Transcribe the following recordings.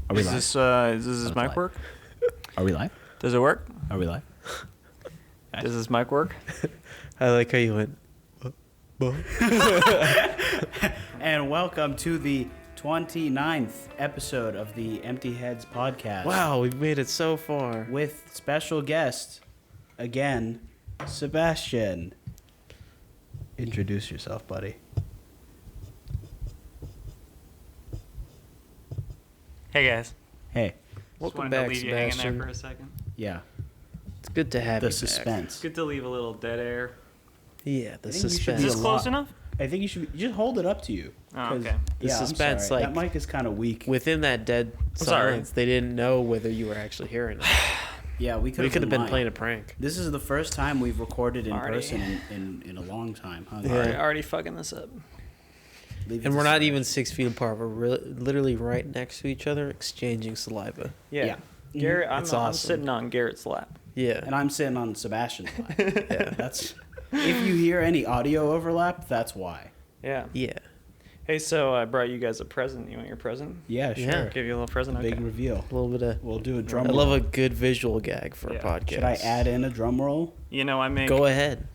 Are we Is live? this does this mic live. work? Are we live? Does it work? Are we live? Does this mic work? I like how you went. And welcome to the 29th episode of the Empty Heads podcast. Wow, we've made it so far. With special guest, again, Sebastian. Introduce yourself, buddy. Hey guys. Hey. Welcome Just wanted to back, leave you hanging Sebastian. there for a second. Yeah. It's good to have The you back. suspense. Good to leave a little dead air. Yeah, the I think you should suspense. be Is this a close lot. enough? I think you should just hold it up to you. Oh, 'Cause- okay. The yeah, suspense, I'm sorry. like- that mic is kind of weak. Within that dead sorry. silence, they didn't know whether you were actually hearing it. Yeah, we could We could have been lying. playing a prank. This is the first time we've recorded in Already. person in a long time, huh? Yeah. Already fucking this up. Leave it And to we're not Sebastian. even 6 feet apart. We're literally right next to each other, exchanging saliva. Yeah. Yeah. Garrett, It's I'm awesome. sitting on Garrett's lap. Yeah. And I'm sitting on Sebastian's lap. Yeah. That's if you hear any audio overlap, that's why. Yeah. Yeah. Hey, so I brought you guys a present. You want your present? Yeah, sure. Yeah. Give you a little present. Big Okay. reveal. A little bit of. We'll do a drum I roll. love a good visual gag for Yeah. a podcast. Should I add in a drum roll? You know, I make Go ahead.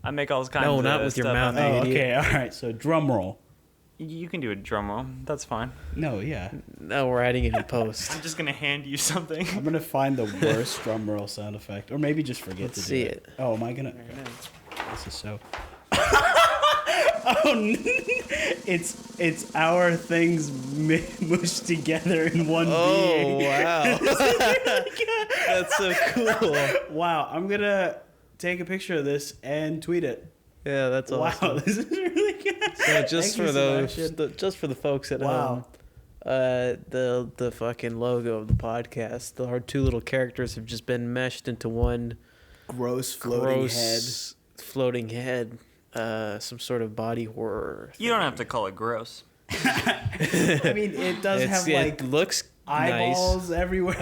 all kinds No, of not with your stuff. mouth. Oh, idiot. okay. All right. So drum roll. You can do a drum roll. That's fine. No, yeah. No, we're adding it in post. I'm just gonna hand you something. I'm gonna find the worst drum roll sound effect, or maybe just forget Let's to do see it. it. Oh, am I gonna? There it is. This is so. It's our things mushed together in one Oh, being. wow. That's so cool. Wow, I'm gonna take a picture of this and tweet it. Yeah, that's awesome. Wow, this is really good. So just Thank for you, those, Sebastian. just for the folks at Wow. home, the fucking logo of the podcast, our two little characters have just been meshed into one Gross floating gross floating head. Some sort of body horror. You don't have to call it gross. head. I mean, it does have like it looks eyeballs everywhere.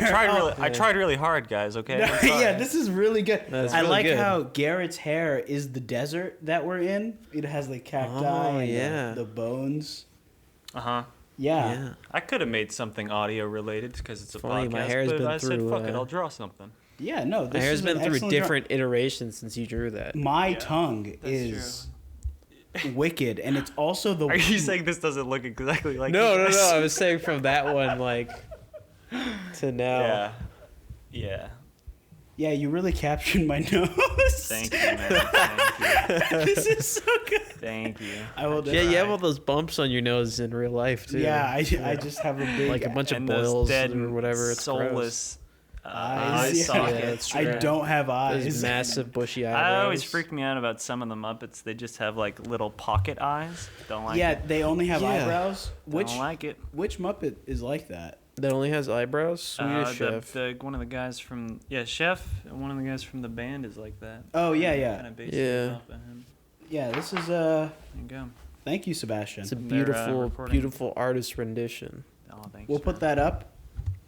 I tried really hard, guys. Okay. No, I'm sorry. yeah, this is really good. That's I really like good. how Garrett's hair is the desert that we're in. It has the cacti Oh, and yeah. the bones. Uh huh. Yeah. Yeah. I could have made something audio related because it's a Funny, podcast, my hair's but been I said, through, "Fuck it, I'll draw something." Yeah, no. This My hair's is been an through excellent job. different iterations since you drew that. My Yeah, tongue that's is wicked, and it's also the. Are you saying this doesn't look exactly like? No, you no, guys? no. I was saying from that one, like, to now. Yeah. Yeah. Yeah, you really captured my nose. Thank you, man. Thank you. This is so good. Thank you. I will. Yeah, you have all those bumps on your nose in real life too. Yeah, I just have a big like a bunch of And those boils dead or whatever. It's gross. soulless eyes. eye Yeah. sockets. Yeah, that's I true. don't have Those eyes. massive bushy eyebrows. I always freaked me out about some of the Muppets. They just have like little pocket eyes. Don't like Yeah, it. they only have Yeah. eyebrows. Which Don't like it. Muppet is like that? That only has eyebrows. Swedish chef. One of the guys from Chef. One of the guys from the band is like that. Oh yeah, yeah, Kind of based Yeah. it off of him. yeah. This is There you go. Thank you, Sebastian. It's a They're, beautiful, recording. beautiful artist rendition. Oh, thanks. We'll put that up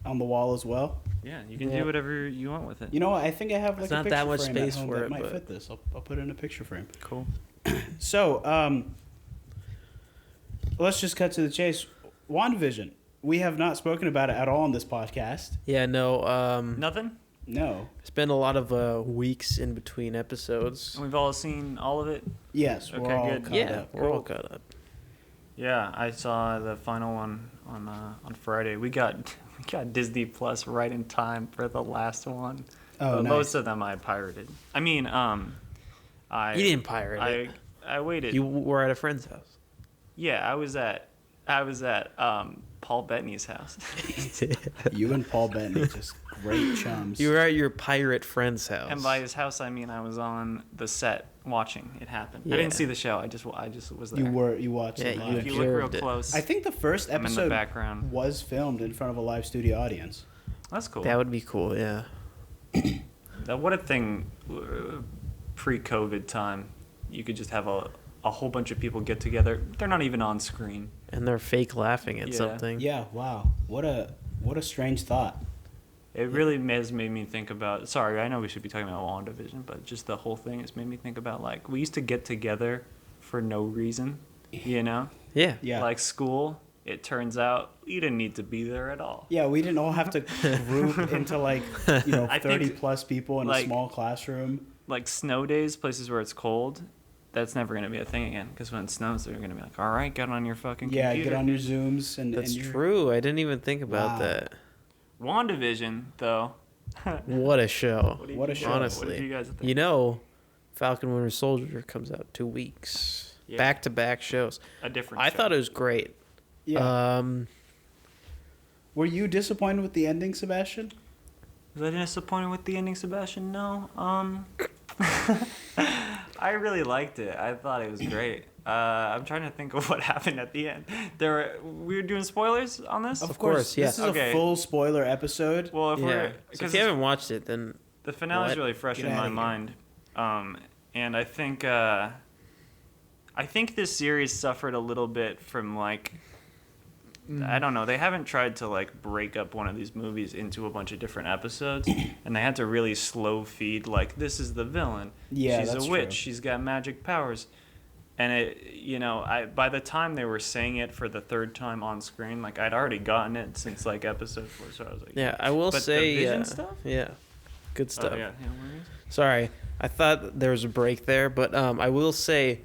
on the wall as well. Yeah, you can Yeah. do whatever you want with it. You know what? I think I have like It's a not picture that much frame space at home for that it, might but- fit this. I'll put it in a picture frame. Cool. So, let's just cut to the chase. WandaVision. We have not spoken about it at all on this podcast. Yeah, no. Nothing. No. It's been a lot of weeks in between episodes. And we've all seen all of it. Yes, we're Okay, all good. caught Yeah, up. we're all caught up. Yeah, I saw the final one on Friday. We got Disney Plus right in time for the last one. Oh, But nice. most of them I pirated. I mean, I You didn't pirate it. I waited. You were at a friend's house. Yeah, I was at Paul Bettany's house. You and Paul Bettany, just great chums. You were at your pirate friend's house. And by his house, I mean I was on the set watching it happen. I Yeah. didn't see the show. I just was there. You watched Yeah, it you live. If you look real observed it. close, I think the first I'm in the episode background. was filmed in front of a live studio audience. That's cool. That would be cool, yeah. What a thing, pre-COVID time. You could just have a whole bunch of people get together. They're not even on screen. And they're fake laughing at Yeah. something. Yeah, wow. What a strange thought. It really has made me think about. Sorry, I know we should be talking about WandaVision, but just the whole thing has made me think about like we used to get together for no reason, you know, Yeah. Yeah. like school. it turns out you didn't need to be there at all. Yeah, we didn't all have to group into like, I 30 think, plus people in a like- small classroom. Like snow days, places where it's cold, that's never going to be a thing again. Because when it snows, they're going to be like, all right, get on your fucking Yeah, computer. get on your Zooms and That's and your- true. I didn't even think about Wow. that. WandaVision, though. What a show. What a show. What did you guys think? You know, Falcon Winter Soldier comes out 2 weeks. Yeah. Back-to-back shows. A different I show. thought it was great. Yeah. Were you disappointed with the ending, Sebastian? Was I disappointed with the ending, Sebastian? No. I really liked it. I thought it was great. I'm trying to think of what happened at the end. We were doing spoilers on this? Of course, yeah. This is Okay. a full spoiler episode. Well, if Yeah. we're... So if Because you haven't watched it, then the finale is What? really fresh Get in my outta here. mind. And I think this series suffered a little bit from, like... I don't know. They haven't tried to like break up one of these movies into a bunch of different episodes, and they had to really slow feed. Like, this is the villain. Yeah, she's that's a witch. true. She's got magic powers, and by the time they were saying it for the third time on screen, like I'd already gotten it since like episode 4. So I was like, yeah, I will But the say, Vision stuff? yeah, good stuff. Oh, yeah. Where is it? Sorry, I thought there was a break there, but I will say,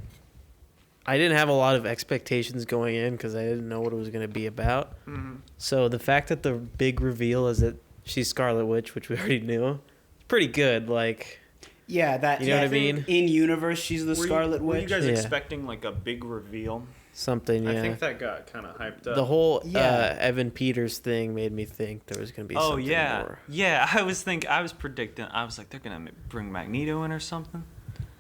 I didn't have a lot of expectations going in because I didn't know what it was going to be about. Mhm. So the fact that the big reveal is that she's Scarlet Witch, which we already knew, it's pretty good. Like, Yeah, that. You know what I that mean? In universe, she's the Scarlet Were Witch. you guys Yeah. expecting like a big reveal? something, yeah. I think that got kind of hyped up. The whole Yeah. Evan Peters thing made me think there was going to be Oh something yeah, more. yeah. I was predicting. I was like, they're gonna bring Magneto in or something.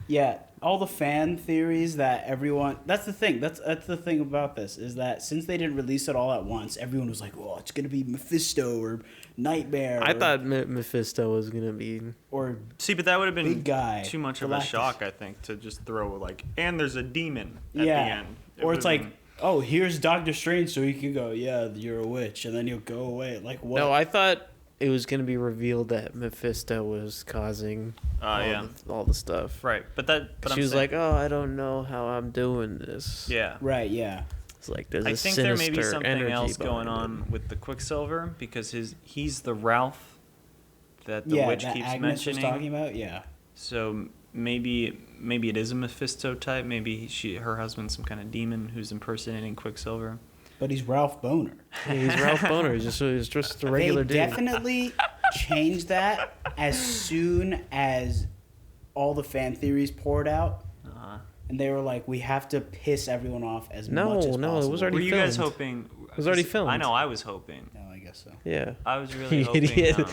Yeah, all the fan theories that everyone. That's the thing. That's the thing about this is that since they didn't release it all at once, everyone was like, "Oh, it's gonna be Mephisto or Nightmare." I or, thought Mephisto was going to be... or See, but that would have been Big guy, too much of a Galactus. shock, I think, to just throw like, and there's a demon at yeah, the end. It or it's would've like, been- oh, here's Doctor Strange, so he can go, yeah, you're a witch, and then he'll go away. Like what? No, I thought it was going to be revealed that Mephisto was causing yeah, all the stuff. right. But She was like, "Oh, I don't know how I'm doing this." yeah. Right. Yeah. It's like there's I a think there sinister may be something energy else going behind on with the Quicksilver because he's the Ralph that the yeah. witch That keeps Agnes was mentioning. talking about. Yeah. So maybe it is a Mephisto type. Maybe her husband's some kind of demon who's impersonating Quicksilver. But he's Ralph Boner. it. Yeah, he's Ralph Boner. He's just a regular They dude. definitely changed that as soon as all the fan theories poured out, and they were like, "We have to piss everyone off as No, much as no, it possible." was already Were you guys filmed. hoping? It was already filmed. I know. I was hoping. No, I guess so. Yeah. I was really You hoping. idiot.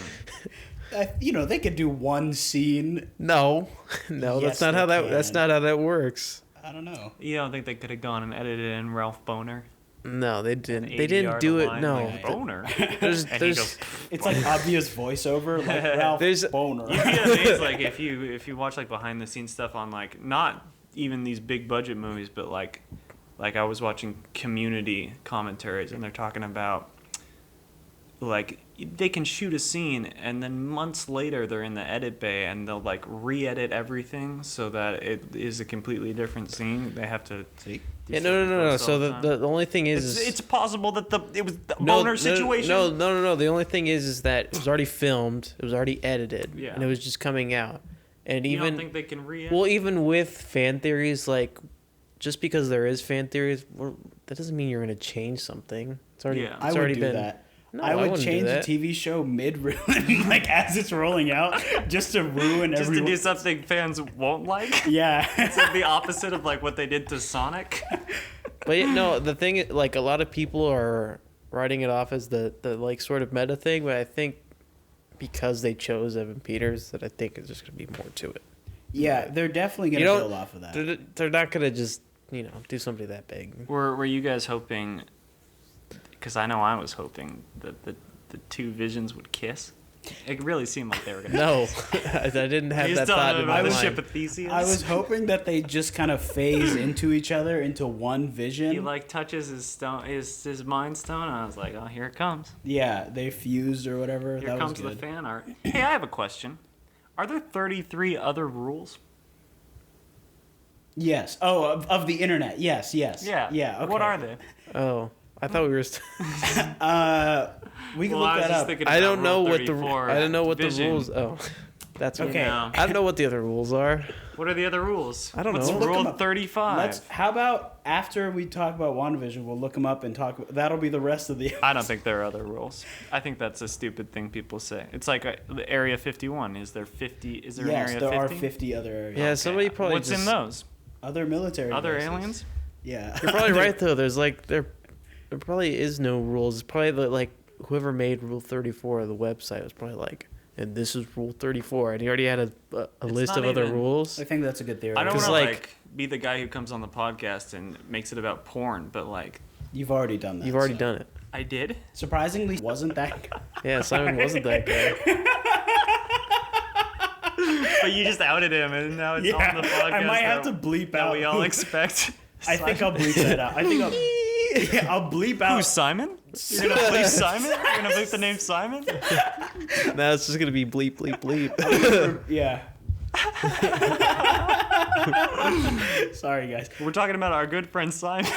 They could do one scene. No, no, Yes, that's not how they that. That's can. not how that works. I don't know. You don't think they could have gone and edited in Ralph Boner? No, they didn't. An They didn't 80-yard do it. line, No. like, Boner. There's, And he there's, goes, It's like obvious voiceover, like Ralph There's- Boner. You'd be amazed, like if you watch like behind the scenes stuff on like not even these big budget movies, but like I was watching Community commentaries and they're talking about like they can shoot a scene and then months later they're in the edit bay and they'll like re-edit everything so that it is a completely different scene. They have to see. yeah, no. So the only thing is, it's possible that it was the no, Boner situation. No. The only thing is that it was already filmed. It was already edited. Yeah. And it was just coming out. And You even don't think they can re-edit? well, even with fan theories, like just because there is fan theories, that doesn't mean you're gonna change something. It's already. Yeah. It's I would already do been. that. No, I would wouldn't do change the that. TV show like as it's rolling out, just to ruin just to everyone. do something fans won't like. Yeah. It's like the opposite of like what they did to Sonic. But yeah, no, the thing is, like a lot of people are writing it off as the like sort of meta thing, but I think because they chose Evan Peters, that I think it's just gonna be more to it. Yeah, they're definitely You gonna don't- build off of that. They're not gonna just do something that big. Were you guys hoping? Because I know I was hoping that the two visions would kiss. It really seemed like they were gonna. No, I didn't have He's that telling thought them in about my the mind. ship of Theseus. I was hoping that they just kind of phase into each other into one vision. He like touches his stone, his mind stone, and I was like, oh, here it comes. Yeah, they fused or whatever. Here that comes was the good. fan art. Hey, I have a question. Are there 33 other rules? Yes. Oh, of the internet. Yes. Yeah. Yeah. Okay. What are they? Oh, I thought we were. We can Well, I look was that just up. thinking I about don't know Rule what the 34 I don't know what the division. rules. Oh, that's Okay. okay. I don't know what the other rules are. What are the other rules? I don't What's know. Look 'em Rule up. 35? How about after we talk about WandaVision, we'll look them up and talk. That'll be the rest of the. I don't think there are other rules. I think that's a stupid thing people say. It's like the Area 51. Is there 50? Is there Yes, an there Area are 50? 50 other areas. Yeah, somebody probably. What's in just- those? Other military. Other bases. aliens? Yeah. You're probably right though. There's like there probably is no rules. It's probably like whoever made Rule 34 of the website was probably like, and this is Rule 34, and he already had a list not of other even- rules. I think that's a good theory. I don't 'Cause, want to like- be the guy who comes on the podcast and makes it about porn, but like You've already done that. You've already so. done it. I did. Surprisingly, wasn't that guy. Yeah, Simon wasn't that guy. But you just outed him, and now it's on the podcast. I might have to that- bleep that out. we all expect. I think I'll bleep that out. I think I'll bleep out. Who's Simon? You're gonna bleep Simon? You're gonna bleep the name Simon? Now it's just gonna be bleep bleep bleep. Yeah. Sorry, guys. We're talking about our good friend Simon.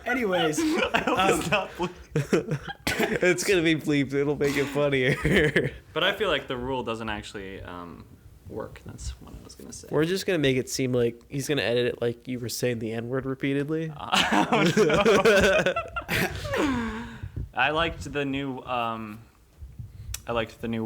Anyways, I hope it's not bleep. It's gonna be bleeped. It'll make it funnier. But I feel like the rule doesn't actually work. That's what I was gonna say. We're just gonna make it seem like he's gonna edit it like you were saying the N-word repeatedly. Oh, no. I liked the new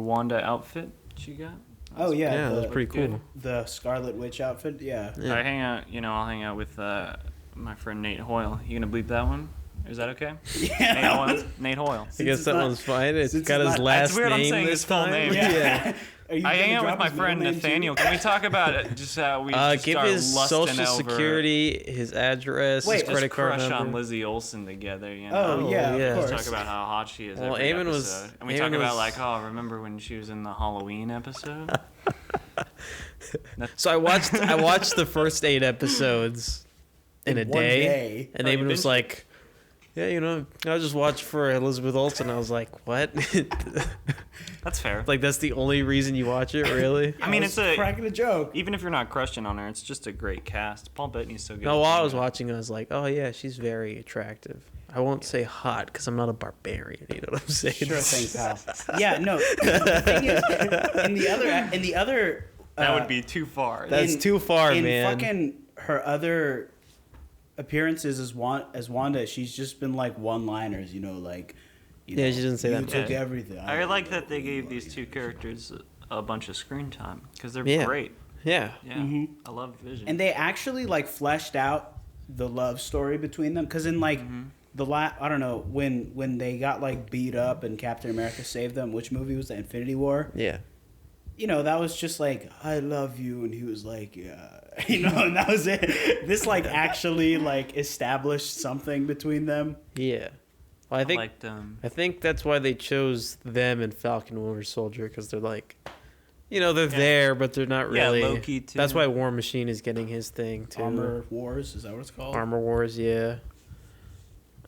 Wanda outfit she got. oh yeah, Yeah, that's pretty good. cool. The Scarlet Witch outfit. Yeah. Yeah. I hang out, I'll hang out with my friend Nate Hoyle. You gonna bleep that one? Is that okay? Yeah. Nate Hoyle. Nate Hoyle. I guess it's that not- one's fine. It's since got it's his not- last It's weird I'm name saying this his full time. name. Yeah. Are you I hang gonna out with drop my his middle friend name, too? Nathaniel. Can we talk about it? Just how we just Give are his lusting social over security, his address, Wait, his his credit card crush number. on Lizzie Olsen together. You Oh, know? yeah, yeah. of Just course. talk about how hot she is Well, every Eamon episode. was- And we Eamon talk about was- remember when she was in the Halloween episode? So I watched the first 8 episodes in a one day. and Oh, you Eamon was binged like, "Yeah, I just watched for Elizabeth Olsen." I was like, "What?" That's fair. Like that's the only reason you watch it, really? I mean, was it's cracking a joke. even if you're not crushing on her, it's just a great cast. Paul Bettany's so good. No, while I was watching, I was like, "Oh yeah, she's very attractive." I won't say hot because I'm not a barbarian. You know what I'm saying? Sure thing, pal. Yeah, no. The thing is, in the other. That would be too far. That's too far, in man. fucking her other appearances as Wanda, she's just been like one-liners, like. Yeah, she doesn't say you that. took Yeah. everything. I like that they gave these two characters a bunch of screen time because they're Yeah. great. Yeah. Yeah, I love Vision. And they actually like fleshed out the love story between them, because in like I don't know when they got like beat up and Captain America saved them. Which movie was that? Infinity War. Yeah. That was just like, I love you, and he was like, yeah, and that was it. This like actually like established something between them. Yeah. Well, I think liked I think that's why they chose them and Falcon Winter Soldier, because they're like, they're there, but they're not Yeah, really. low-key, too. That's why War Machine is getting his thing too. Armor Wars, is that what it's called? Armor Wars, yeah.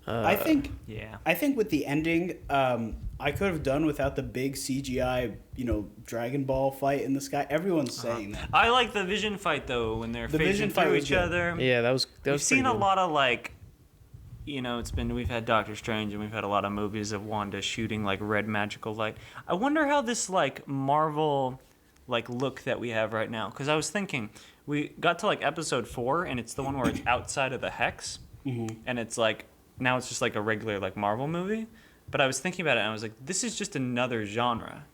I think with the ending, I could have done without the big CGI, Dragon Ball fight in the sky. Everyone's saying that. I like the Vision fight though when they're The phasing Vision fight through was each good. other. Yeah, that was. We've seen pretty a good. lot of we've had Doctor Strange and we've had a lot of movies of Wanda shooting like red magical light. I wonder how this like Marvel look that we have right now, because I was thinking we got to episode 4 and it's the one where it's outside of the hex, and it's now it's just a regular Marvel movie. But I was thinking about it and I was like, this is just another genre.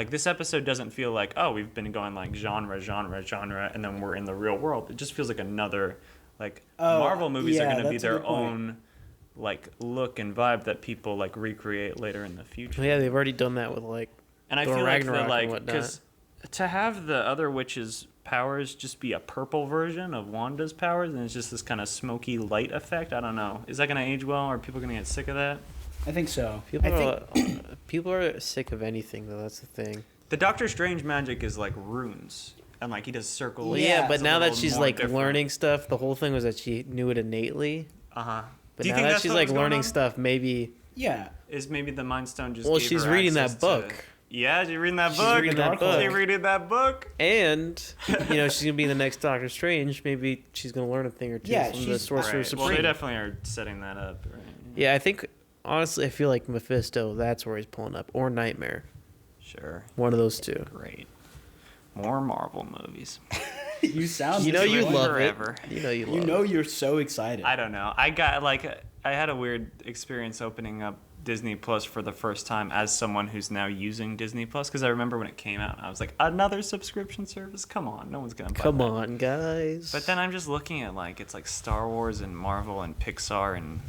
This episode doesn't feel like, oh, we've been going genre, and then we're in the real world. It just feels like another, Marvel movies are yeah, going to be that's a their good point. own, look and vibe that people, recreate later in the future. Yeah, they've already done that with And I Thor feel Ragnarok like and the, whatnot. because to have the other witch's powers just be a purple version of Wanda's powers, and it's just this kind of smoky light effect, I don't know. Is that going to age well? Are people going to get sick of that? I think so. people are sick of anything though. That's the thing. The Doctor Strange magic is runes, and he does circles. Well, Yeah, yeah, but it's a now that little she's more different. learning stuff, the whole thing was that she knew it innately. Uh-huh. But Do you now think that that's she's what was going learning on? stuff, maybe. Yeah. Is maybe the Mind Stone just Well, gave she's her reading access that book. Yeah, you reading that She's book? reading that book. You reading that book? And she's gonna be in the next Doctor Strange. Maybe she's gonna learn a thing or two Yeah, from the she's- Sorcerer Right. Supreme. Well, they definitely are setting that up, right? Yeah, I think honestly, I feel like Mephisto. That's where he's pulling up, or Nightmare. Sure. One of those two. Great. More Marvel movies. You sound. You know you disappointed. love Forever. it. You know you love You know it. you're so excited. I don't know. I had a weird experience opening up Disney Plus for the first time as someone who's now using Disney Plus, because I remember when it came out, I was like, another subscription service? Come on, no one's gonna buy Come that. on, guys. But then I'm just looking at it's like Star Wars and Marvel and Pixar and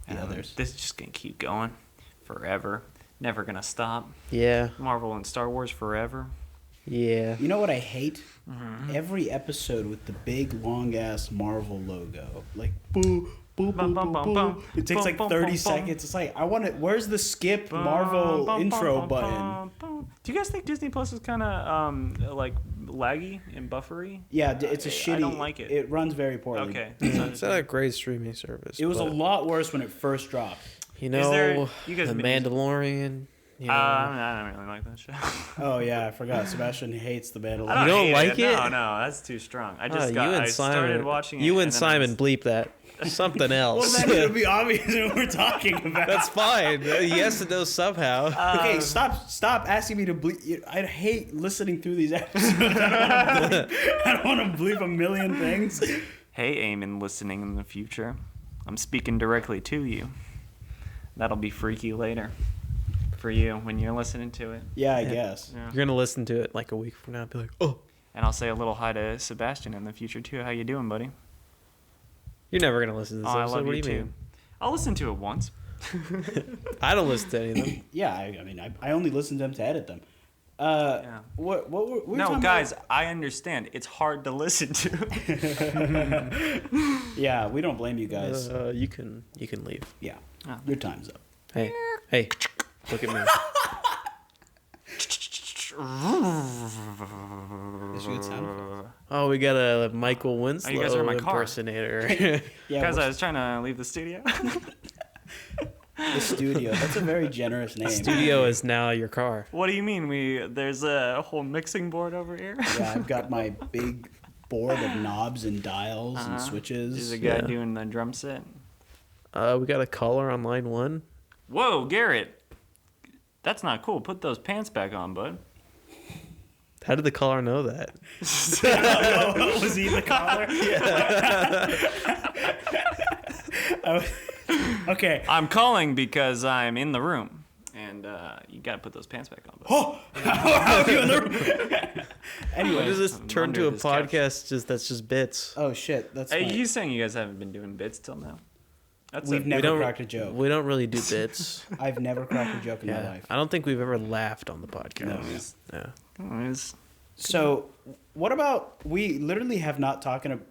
The others. This is just gonna keep going forever, never gonna stop. Yeah. Marvel and Star Wars forever. Yeah. You know what I hate? Mm-hmm. Every episode with the big long ass Marvel logo, like boo. Boo, boo, Bum, boo, bum, bum, boo. bum. It takes Bum, like bum, 30 bum, bum. seconds. It's like, I want it. Where's the skip Marvel Bum, bum, intro bum, button? bum, bum. Do you guys think Disney Plus is kind of like laggy and buffery? Yeah, it's a shitty. I don't like it. It runs very poorly. Okay. It's not a great streaming service. It was a but, lot worse when it first dropped. You Is there- know, you guys the been- Mandalorian. You know, I don't really like that show. Oh yeah, I forgot. Sebastian hates the I Mandalorian. You don't hate like it? No, that's too strong. I just you and I started Simon. watching it. You and then I Simon was- bleep that. Something Well, else. then it'll be obvious what we're talking about. That's fine. Yes and no somehow. Okay, stop asking me to bleep. I hate listening through these episodes. I don't want to bleep a million things. Hey, Eamon, listening in the future. I'm speaking directly to you. That'll be freaky later for you when you're listening to it. Yeah, I guess. Yeah. You're gonna listen to it like a week from now and be like, oh. And I'll say a little hi to Sebastian in the future too. How you doing, buddy? You're never gonna listen to this Oh, I episode. love What do you you too. mean? I'll listen to it once. I don't listen to any of them. Yeah, I mean, I only listen to them to edit them. Yeah. What were we No, talking guys, about? I understand. It's hard to listen to. Yeah, we don't blame you guys. You can leave. Yeah, Oh. your time's up. Hey, look at me. Is you good sound? Oh, we got a Michael Winslow you guys are in my car. impersonator. Yeah, Guys, we're- I was trying to leave the studio. the studio. That's a very generous name. Studio is now your car. What do you mean? There's a whole mixing board over here. Yeah, I've got my big board of knobs and dials and switches. There's a guy Yeah. doing the drum set. We got a caller on line 1. Whoa, Garrett. That's not cool. Put those pants back on, bud. How did the caller know that? Was he the caller? Okay. I'm calling because I'm in the room. And you gotta put those pants back on, bud. Oh, how are you in the room? When Anyway. does this I'm turn under to a this couch. podcast that's just bits? Oh shit, that's. Hey, fine. you saying you guys haven't been doing bits till now? That's We've it. never don't- cracked a joke. We don't really do bits. I've never cracked a joke in my Yeah. life. I don't think we've ever laughed on the podcast. No. Yeah. It's- So, what about we literally have not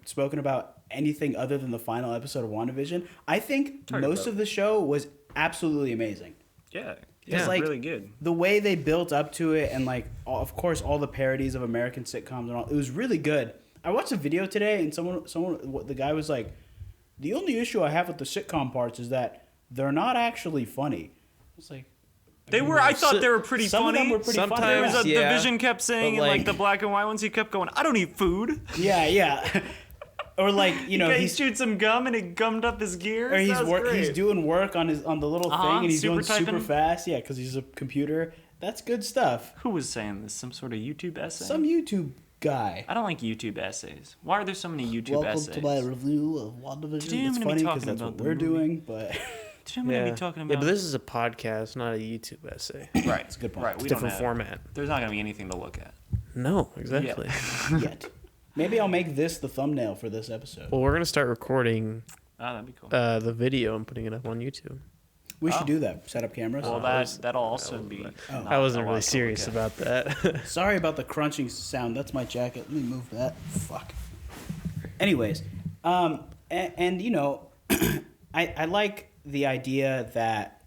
spoken about anything other than the final episode of WandaVision? I think Talk most about of the show was absolutely amazing. Yeah, Yeah. it's like- really good. The way they built up to it, and like, of course, all the parodies of American sitcoms and all, it was really good. I watched a video today, and the guy was like, "The only issue I have with the sitcom parts is that they're not actually funny." I was like, They were. I thought they were pretty some funny. of them were pretty Sometimes, There was funny. a, yeah. the Vision kept saying But, in like like- the black and white ones. He kept going, "I don't eat food." Yeah. Or like, you know, he he's chewed some gum and he gummed up his gears. or he's That was great. he's doing work on the little Uh-huh, thing, and he's doing super super typing. fast. Yeah, because he's a computer. That's good stuff. Who was saying this? Some sort of YouTube essay? Some YouTube guy. I don't like YouTube essays. Why are there so many YouTube essays? review of WandaVision. Today I'm It's gonna be funny because talking that's about what the we're movie. doing, but Today I'm gonna Yeah. be talking Yeah, about. but this is a podcast, not a YouTube essay. right. it's a good point. Right. We Different don't have, format. There's not gonna be anything to look at. No, exactly. Yet. Maybe I'll make this the thumbnail for this episode. Well, we're gonna start recording Oh, that'd be cool. the video and putting it up on YouTube. We should do that. Set up cameras. well, that'll also be. Oh. not I wasn't a lot really to look serious at. about that. Sorry about the crunching sound. That's my jacket. Let me move that. Fuck. Anyways, and you know, I like the idea that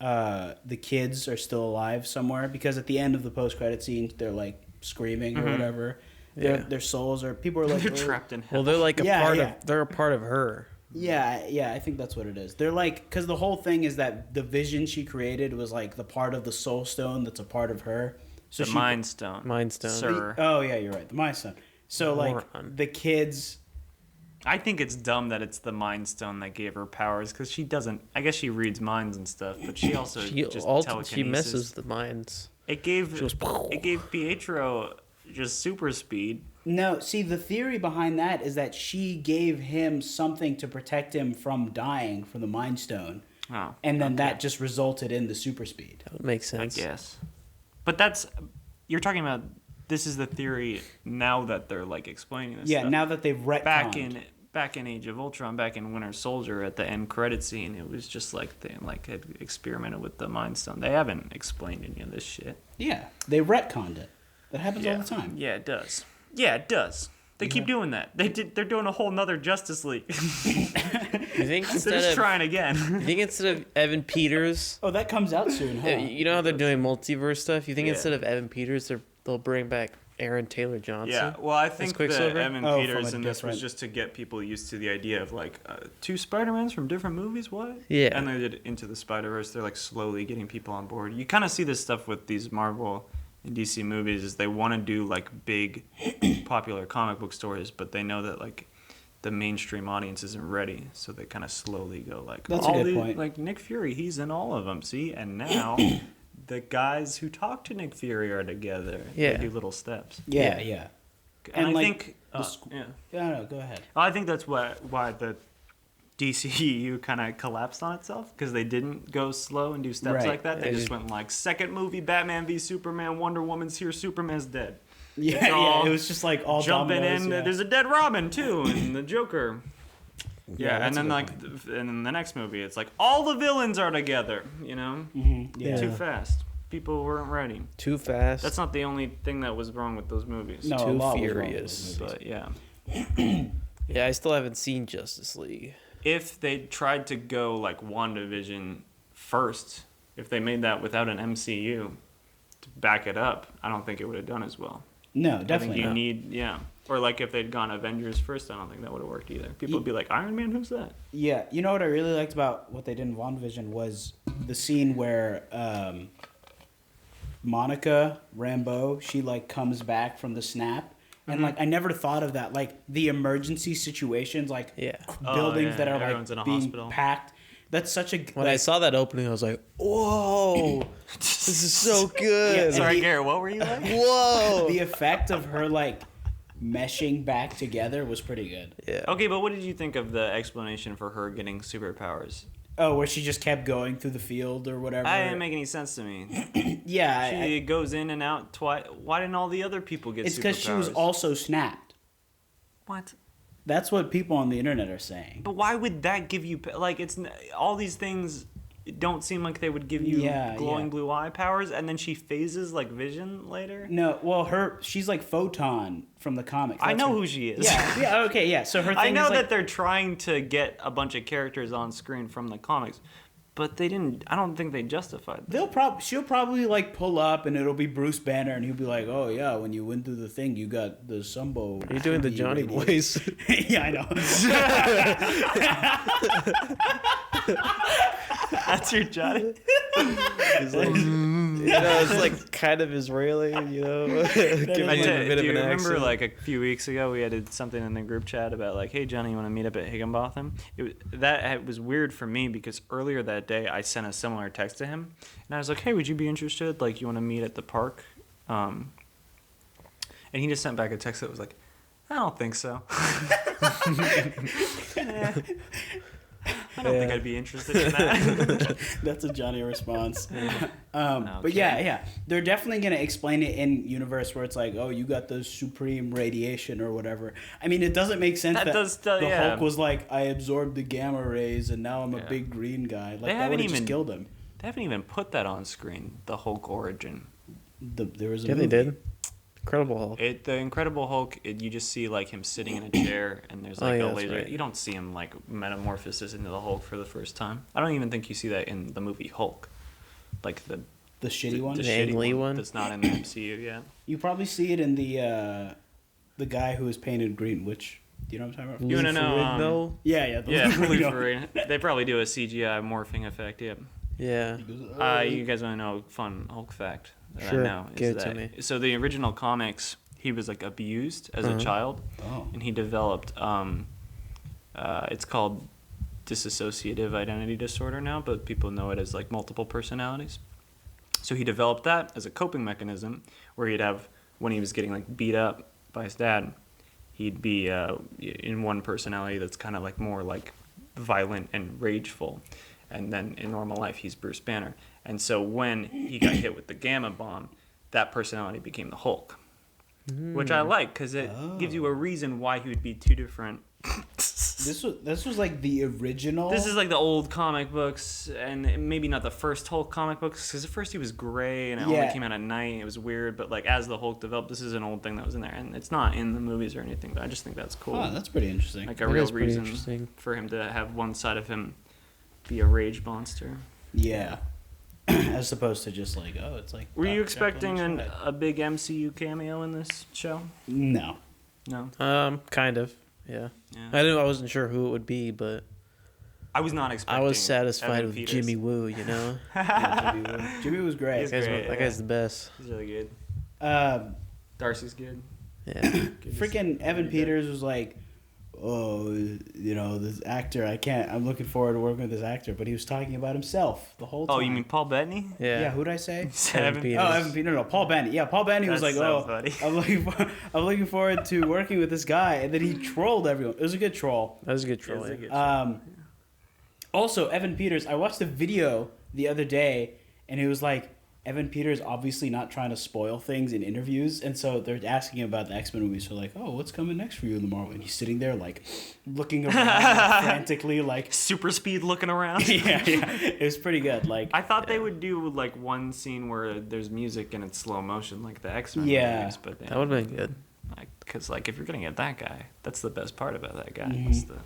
the kids are still alive somewhere, because at the end of the post-credit scene, they're like screaming or whatever. Yeah. Their souls are. People are like, They're "Oh." trapped in hell. Well, they're like Yeah, yeah. they're a part of her. Yeah, I think that's what it is. They're like, because the whole thing is that the vision she created was like the part of the soul stone that's a part of her. So The Mind Stone. Mind Stone. Sir. Oh yeah, you're right. The Mind Stone. So like Moron. the kids. I think it's dumb that it's the Mind Stone that gave her powers because she doesn't. I guess she reads minds and stuff, but she also just telekinesis. She messes the minds. It gave She goes, it gave Pietro just super speed. No, see, the theory behind that is that she gave him something to protect him from dying from the Mind Stone, and then that just resulted in the super speed. That would make I sense. guess. But that's you're talking about. This is the theory now that they're like explaining this. Yeah, stuff. now that they've retconned. Back in Age of Ultron, back in Winter Soldier, at the end credit scene, it was just like they like had experimented with the Mind Stone. They haven't explained any of this shit. Yeah, they retconned it. That happens all the time. Yeah, it does. Yeah, it does. They keep doing that. They're doing a whole nother Justice League. You think They're instead just of trying again. you think instead of Evan Peters, Oh, that comes out soon, huh? you know how they're doing multiverse stuff? You think Yeah. instead of Evan Peters, they'll bring back Aaron Taylor Johnson? Yeah, well, I think that Quicksilver? Evan Oh, Peters from in a this was different- just to get people used to the idea of like two Spider-Mans from different movies. What? Yeah. And they did Into the Spider-Verse. They're like slowly getting people on board. You kind of see this stuff with these Marvel and DC movies is they want to do like big, popular comic book stories, but they know that like the mainstream audience isn't ready, so they kind of slowly go like, That's a good point. Like Nick Fury, he's in all of them. See, and now the guys who talk to Nick Fury are together. Yeah. They do little steps. Yeah. And I like, think, yeah. Yeah, no, go ahead. I think that's why the DCEU kind of collapsed on itself because they didn't go slow and do steps Right. like that. They They just went like second movie, Batman v Superman, Wonder Woman's here, Superman's dead. Yeah, It's all it was just like all jumping dominoes, in. yeah. There's a dead Robin too, and the Joker. Yeah, that's and a then good like, point. and then the next movie, it's like all the villains are together. You know, Yeah. too fast. People weren't ready. Too fast. That's not the only thing that was wrong with those movies. No, a Too lot was wrong with furious. those movies. But yeah. Yeah, I still haven't seen Justice League. If they tried to go like WandaVision first, if they made that without an MCU to back it up, I don't think it would have done as well. No, I think definitely you not. need, yeah. Or like if they'd gone Avengers first, I don't think that would have worked either. People would be like, Iron Man, who's that? Yeah, you know what I really liked about what they did in WandaVision was the scene where Monica Rambeau, she like comes back from the snap. And like I never thought of that, like the emergency situations, like Yeah. buildings yeah, that are everyone's in like a being hospital. packed. That's such a When I saw that opening, I was like, "Whoa, this is so good!" Yeah, Sorry, the- Garrett, what were you like? Whoa. the effect of her like meshing back together was pretty good. Yeah. Okay, but what did you think of the explanation for her getting superpowers? Oh, where she just kept going through the field or whatever. That didn't make any sense to me. Yeah, She goes in and out twice. Why didn't all the other people get superpowers? it's because she was also snapped. What? That's what people on the internet are saying. But why would that give you like all these things don't seem like they would give you glowing blue eye powers, and then she phases like Vision later? No, well, she's like Photon from the comics. I That's know her- who she is. Yeah, okay, yeah. So her thing I know is like, that they're trying to get a bunch of characters on screen from the comics, but they didn't. I don't think they justified that. she'll probably like pull up and it'll be Bruce Banner and he'll be like, "Oh yeah, when you went through the thing, you got the Sumbo." You're doing the Johnny voice. Yeah, I know. That's your Johnny. He's like, it's like kind of Israeli, Give him a bit Do of you an remember accent. like a few weeks ago we had something in the group chat about like, hey Johnny, you want to meet up at Higginbotham? That was weird for me because earlier that day I sent a similar text to him and I was like, hey, would you be interested? Like, you want to meet at the park? And he just sent back a text that was like, I don't think so. I don't think I'd be interested in that. That's a Johnny response. Okay. But yeah, they're definitely gonna explain it in universe where it's like, oh, you got the supreme radiation or whatever. I mean, it doesn't make sense that the Hulk was like, I absorbed the gamma rays and now I'm a big green guy. Like that would have just killed him. They haven't even put that on screen. The Hulk origin. There was a Yeah, movie. they did. Incredible Hulk. The Incredible Hulk. You just see like him sitting in a chair, and there's like a that's laser. right. You don't see him like metamorphosis into the Hulk for the first time. I don't even think you see that in the movie Hulk, like the shitty one. the The shitty Ang Lee one one? that's not in the MCU yet. You probably see it in the guy who was painted green. Which Do you know what I'm talking about? You wanna know, Ferrigno? Yeah. Yeah, Lou Lou Ferrigno. Ferrigno. They probably do a CGI morphing effect. Yeah. Yeah. He goes, You guys want to know a fun Hulk fact that Sure, I know? give it to me. So the original comics, he was like abused as a child, Oh. and he developed. It's called dissociative identity disorder now, but people know it as like multiple personalities. So he developed that as a coping mechanism, where he'd have, when he was getting like beat up by his dad, he'd be in one personality that's kind of like more like violent and rageful, and then in normal life he's Bruce Banner. And so when he got hit with the gamma bomb, that personality became the Hulk, which I like because it gives you a reason why he would be two different. This was like the original. This is like the old comic books, and maybe not the first Hulk comic books, because at first he was gray and it only came out at night. It was weird, but like as the Hulk developed, this is an old thing that was in there, and it's not in the movies or anything. But I just think that's cool. Oh, that's pretty interesting. Like a That real is pretty reason interesting. for him to have one side of him be a rage monster. Yeah. As opposed to just like, oh, it's like. Were you Dr. expecting Jekyll and Mr. a big MCU cameo in this show? Hyde. No. No. Kind of. Yeah. Yeah. I wasn't sure who it would be, but I was not expecting. I was satisfied Evan with Peters. Jimmy Woo. You know, Yeah, Jimmy was great. He's that guy's, great, that guy's the best. He's really good. Um, Darcy's good. Yeah. freaking Evan Peters was like, oh, you know, this actor, I'm looking forward to working with this actor, but he was talking about himself the whole time. Oh, you mean Paul Bettany? Yeah, who'd I say? Evan Peters. Oh, Evan Peters. No, Paul Bettany. Yeah, Paul Bettany was like, That's so oh, funny. I'm looking forward to working with this guy, and then he trolled everyone. It was a good troll. That was a good It troll. was a Yeah. good Also, Evan Peters, I watched a video the other day, and it was like, Evan Peters obviously not trying to spoil things in interviews, and so they're asking him about the X-Men movies. So like, oh, what's coming next for you in the Marvel? And he's sitting there like, looking around like, frantically, like, super speed looking around. yeah, it was pretty good. Like, I thought they would do like one scene where there's music and it's slow motion, like the X-Men Yeah. movies. But That would have been good. because like if you're gonna get that guy, that's the best part about that guy. Mhm. It's the,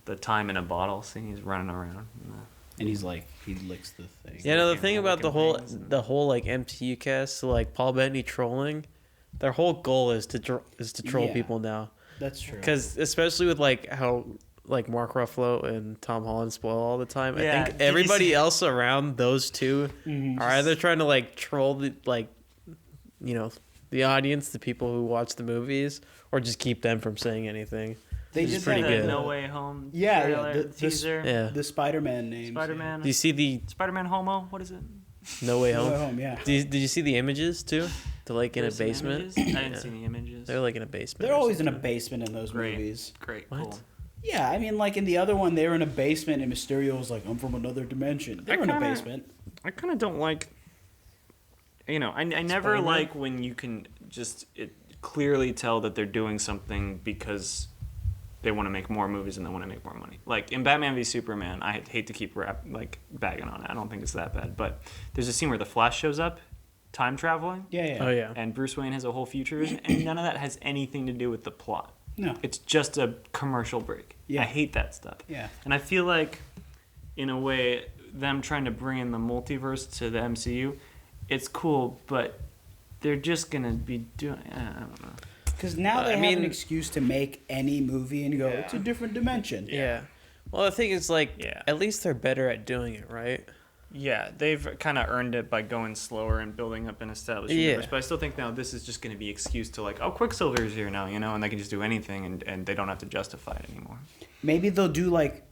the time in a bottle scene. He's running around. and he's like, he licks the thing. Yeah, no, the looking thing at about the looking whole things and- the whole like MCU cast, so like Paul Bettany trolling, their whole goal is to troll Yeah. people now. That's true. Because especially with like how like Mark Ruffalo and Tom Holland spoil all the time, Yeah, I did think you everybody see- else around those two Mhm. are either trying to like troll the the audience, the people who watch the movies, or just keep them from saying anything. They Which did is pretty that, good. No Way Home. Yeah, trailer, the teaser. Yeah. The Spider-Man names. Spider-Man. Do you see the Spider-Man Homo. What is it? No Way Yeah. No Home? Way Home, yeah. Did you see the images too? They're like in a Did I see the basement. images? I didn't Yeah. see the images. They're like in a basement. They're or always in a something. basement in those Great. movies. Great. What? Cool. Yeah, I mean, like in the other one, they were in a basement, and Mysterio was like, "I'm from another dimension." They were in a kinda- basement. I kind of don't like. I never Spider-Man? like when you can just clearly tell that they're doing something because they want to make more movies and they want to make more money. Like in Batman v Superman, I hate to keep bagging on it. I don't think it's that bad, but there's a scene where the Flash shows up, time traveling, Yeah. Oh yeah. and Bruce Wayne has a whole future vision, and none of that has anything to do with the plot. No. It's just a commercial break. Yeah. I hate that stuff. Yeah. And I feel like, in a way, them trying to bring in the multiverse to the MCU, it's cool, but they're just going to be doing... I don't know. Because now they I have an mean- excuse to make any movie and go, it's a different dimension. Yeah. Well, the thing is, like, Yeah. at least they're better at doing it, right? Yeah, they've kind of earned it by going slower and building up an established Yeah. universe. But I still think now this is just going to be excuse to like, oh, Quicksilver's here now, and they can just do anything and they don't have to justify it anymore. Maybe they'll do like,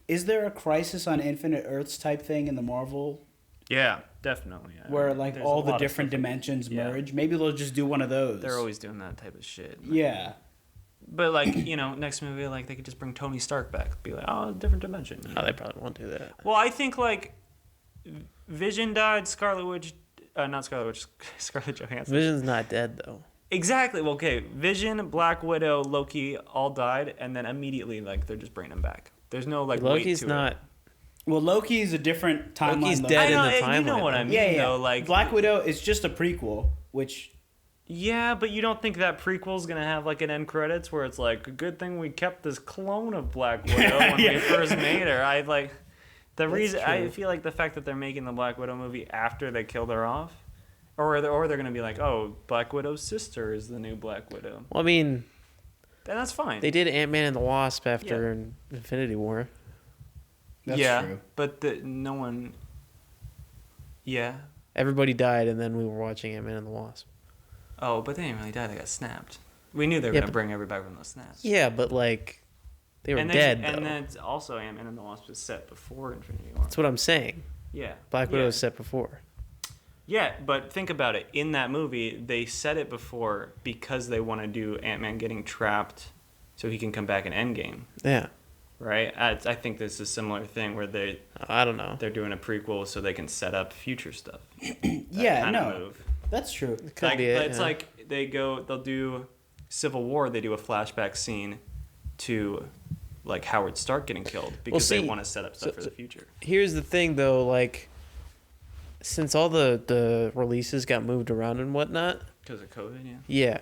is there a Crisis on Infinite Earths type thing in the Marvel Yeah, definitely. Yeah. where like There's all a the lot of different stuff. dimensions Yeah. merge? Maybe they'll just do one of those. They're always doing that type of shit. Yeah. But like, next movie, like they could just bring Tony Stark back. Be like, oh, different dimension. Oh, they probably won't do that. Well, I think like Vision died, Scarlet Witch, not Scarlet Witch, Scarlett Johansson. Vision's not dead though. Exactly. Well, okay, Vision, Black Widow, Loki all died, and then immediately like they're just bringing them back. There's no like Loki's weight to not. It. Well, Loki is a different timeline. Loki's though. dead. I know, in the you know timeline, what I though. mean. Yeah, yeah. Though, like Black Widow is just a prequel, which Yeah, but you don't think that prequel's gonna have like an end credits where it's like, good thing we kept this clone of Black Widow when we first made her. I like the That's reason. I true. feel like the fact that they're making the Black Widow movie after they killed her off, or they're gonna be like, oh, Black Widow's sister is the new Black Widow. Well, I mean, that's fine. They did Ant-Man and the Wasp after Infinity War. That's true. But no one. Yeah. Everybody died, and then we were watching Ant-Man and the Wasp. Oh, but they didn't really die. They got snapped. We knew they were gonna bring everybody from those snaps. Yeah, but like, they were and dead. And though. then also Ant-Man and the Wasp was set before Infinity War. That's what I'm saying. Yeah. Black Widow was set before. Yeah, but think about it. In that movie, they set it before because they want to do Ant-Man getting trapped, so he can come back in Endgame. Yeah. Right. I think this is a similar thing where I don't know. they're doing a prequel so they can set up future stuff. Move. That's true. It could be it, It's like they'll do Civil War. They do a flashback scene to like Howard Stark getting killed because they want to set up stuff for the future. Here's the thing, though. Like, since all the releases got moved around and whatnot, Because of COVID, yeah. yeah,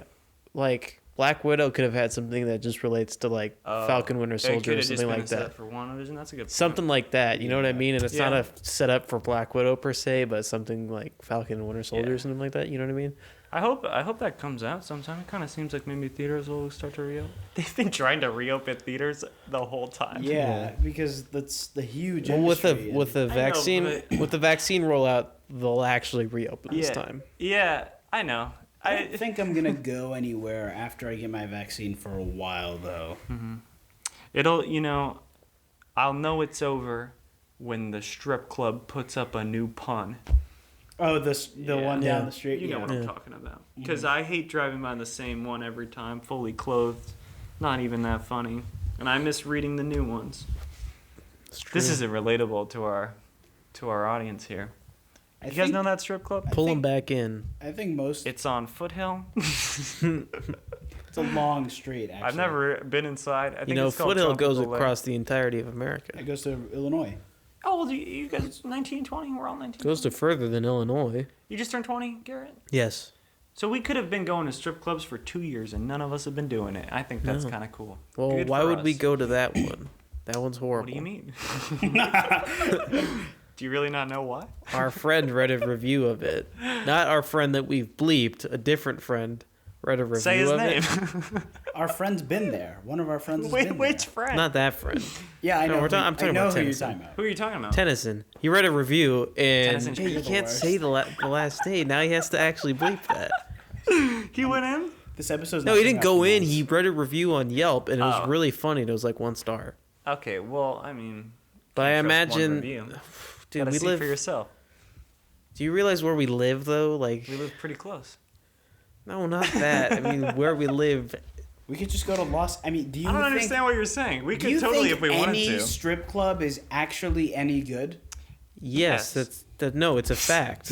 like Black Widow could have had something that just relates to like Falcon Winter Soldier or something like that. For WandaVision, that's a good point. Something like that, you know what I mean? And it's not Yeah. a setup for Black Widow per se, but something like Falcon and Winter Soldier or something like that. You know what I mean? I hope that comes out sometime. It kind of seems like maybe theaters will start to reopen. They've been trying to reopen theaters the whole time. Yeah, because that's the huge Well, with industry. the vaccine with the vaccine rollout, they'll actually reopen this time. Yeah, I know. I don't think I'm gonna go anywhere after I get my vaccine for a while, though. It'll, I'll know it's over when the strip club puts up a new pun. Oh, the one down the street. You know what I'm talking about. Because I hate driving by the same one every time, fully clothed. Not even that funny. And I miss reading the new ones. This isn't relatable to our audience here. You guys know that strip club? Pull them back in. I think most. It's on Foothill. It's a long street. Actually, I've never been inside. I think it's called Foothill goes Tropical Lake. across the entirety of America. It goes to Illinois. How old are you guys? 19, 20? We're all 19. Goes to further than Illinois. You just turned 20, Garrett? Yes. So we could have been going to strip clubs for 2 years and none of us have been doing it. I think that's kind of cool. Well, Good why for would we us. go to that one? That one's horrible. What do you mean? Do you really not know why? Our friend read a review of it. Not our friend that we've bleeped. A different friend read a review Say his of name. it. Our friend's been there. One of our friends has Wait, been which there. friend? Not that friend. Yeah, I know. I'm talking I know about who you're Tennyson. talking about. Who are you talking about? Tennyson. He read a review, and Tennyson's you the can't worst. say the last day. Now he has to actually bleep that. He went in? This episode's No, not he didn't coming out go for in. months. He read a review on Yelp, and it was Oh. really funny. And it was like 1 star. Okay, well, I mean... But I can't trust one imagine, review. dude, Gotta we see live. for yourself. Do you realize where we live though? Like, We live pretty close. no, not that. I mean, where we live. We could just go to Los. I mean, do you I don't think? understand what you're saying. We Do you could totally think if we wanted any to. strip club is actually any good? Yes, Yes. no, it's a fact.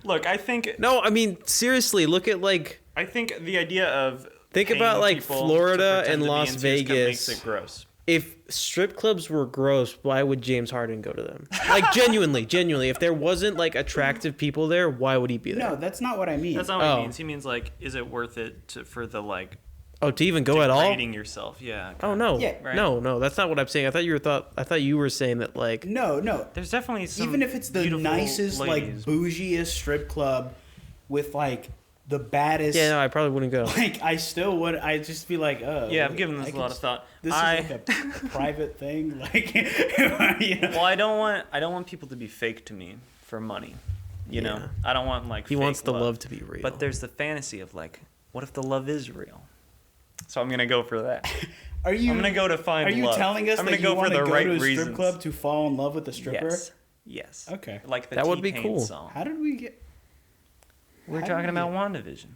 Look, I think No, I mean seriously. Look at like. I think the idea of Think paying about, like, people to Florida pretend and to be Las into this kind of Vegas. makes it gross. If strip clubs were gross, why would James Harden go to them? Like genuinely. If there wasn't like attractive people there, why would he be there? No, that's not what I mean. That's not what Oh. he means. He means like, is it worth it for the like Oh, to even go at all? degrading yourself? Yeah. Oh no, Yeah. Right. no, that's not what I'm saying. I thought you were saying that like. No. There's definitely some Even if it's the beautiful nicest, ladies. like bougiest strip club with like the baddest. Yeah, no, I probably wouldn't go. Like I still would. I just be like, oh. Yeah, I've given this I a could lot of thought. This is like a private thing. Like, you know. Well, I don't want people to be fake to me for money. You know, Yeah. I don't want like. He fake wants the love to be real. But there's the fantasy of like, what if the love is real? So I'm gonna go for that. Are you? I'm gonna go to find Are you love. telling us I'm that gonna you go for want to the go right to a strip reasons. club to fall in love with a stripper? Yes. Okay. Like the That would be T-Pain cool. song. How did we get? We're how talking did we about WandaVision.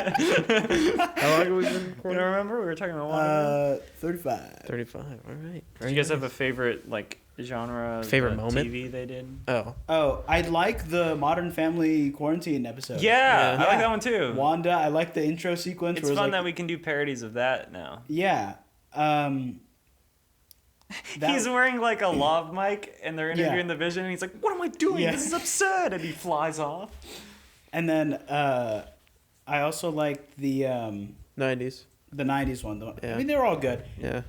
How long have we been You recording? don't remember? We were talking about WandaVision. 35. 35. All right. Do you guys have a favorite like genre? of Favorite the moment? TV they did. Oh, Oh, I like the Modern Family quarantine episode. Yeah, I Yeah. like that one too. Wanda, I like the intro sequence. It's where fun like, that we can do parodies of that now. Yeah. That- He's wearing like a lav mic, and they're interviewing Yeah. the Vision, and he's like, "What am I doing? Yeah. This is absurd!" And he flies off. And then I also like the 90s. 90s one. Yeah. I mean, they're all good. Yeah.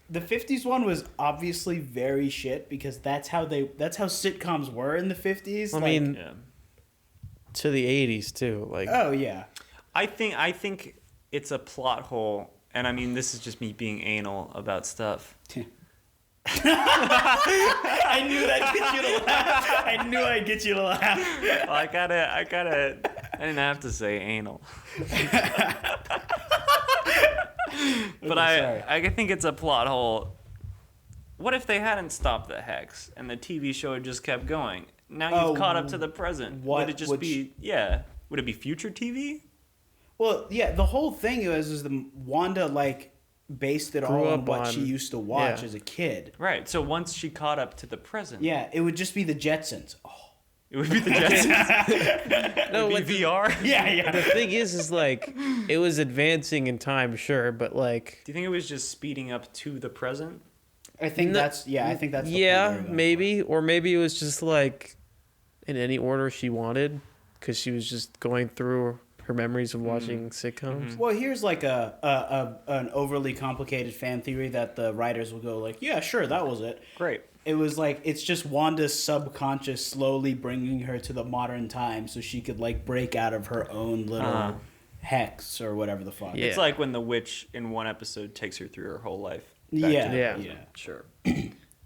The 50s one was obviously very shit because that's how sitcoms were in the 50s. I like- mean, Yeah. to the 80s too. Like, oh yeah. I think it's a plot hole, and I mean this is just me being anal about stuff. I knew that'd get you to laugh. I knew I'd get you to laugh. Well, I didn't have to say anal. But Okay, I think it's a plot hole. What if they hadn't stopped the hex and the TV show had just kept going? Now you've caught up to the present. Would it just be would it be future TV? Well, yeah, the whole thing is the Wanda like based it all on what she used to watch as a kid. Right. So once she caught up to the present. Yeah, it would just be the Jetsons. Oh. It would be the Jetsons. No, it would be VR. Yeah. The thing is like it was advancing in time, sure, but like. Do you think it was just speeding up to the present? I think that's the point they're going maybe, or maybe it was just like in any order she wanted, because she was just going through her memories of watching sitcoms. Well, here's like an overly complicated fan theory that the writers will go like, yeah, sure, that was it. Great. It was like it's just Wanda's subconscious slowly bringing her to the modern time so she could like break out of her own little hex or whatever the fuck. Yeah. It's like when the witch in one episode takes her through her whole life. Yeah. Sure. All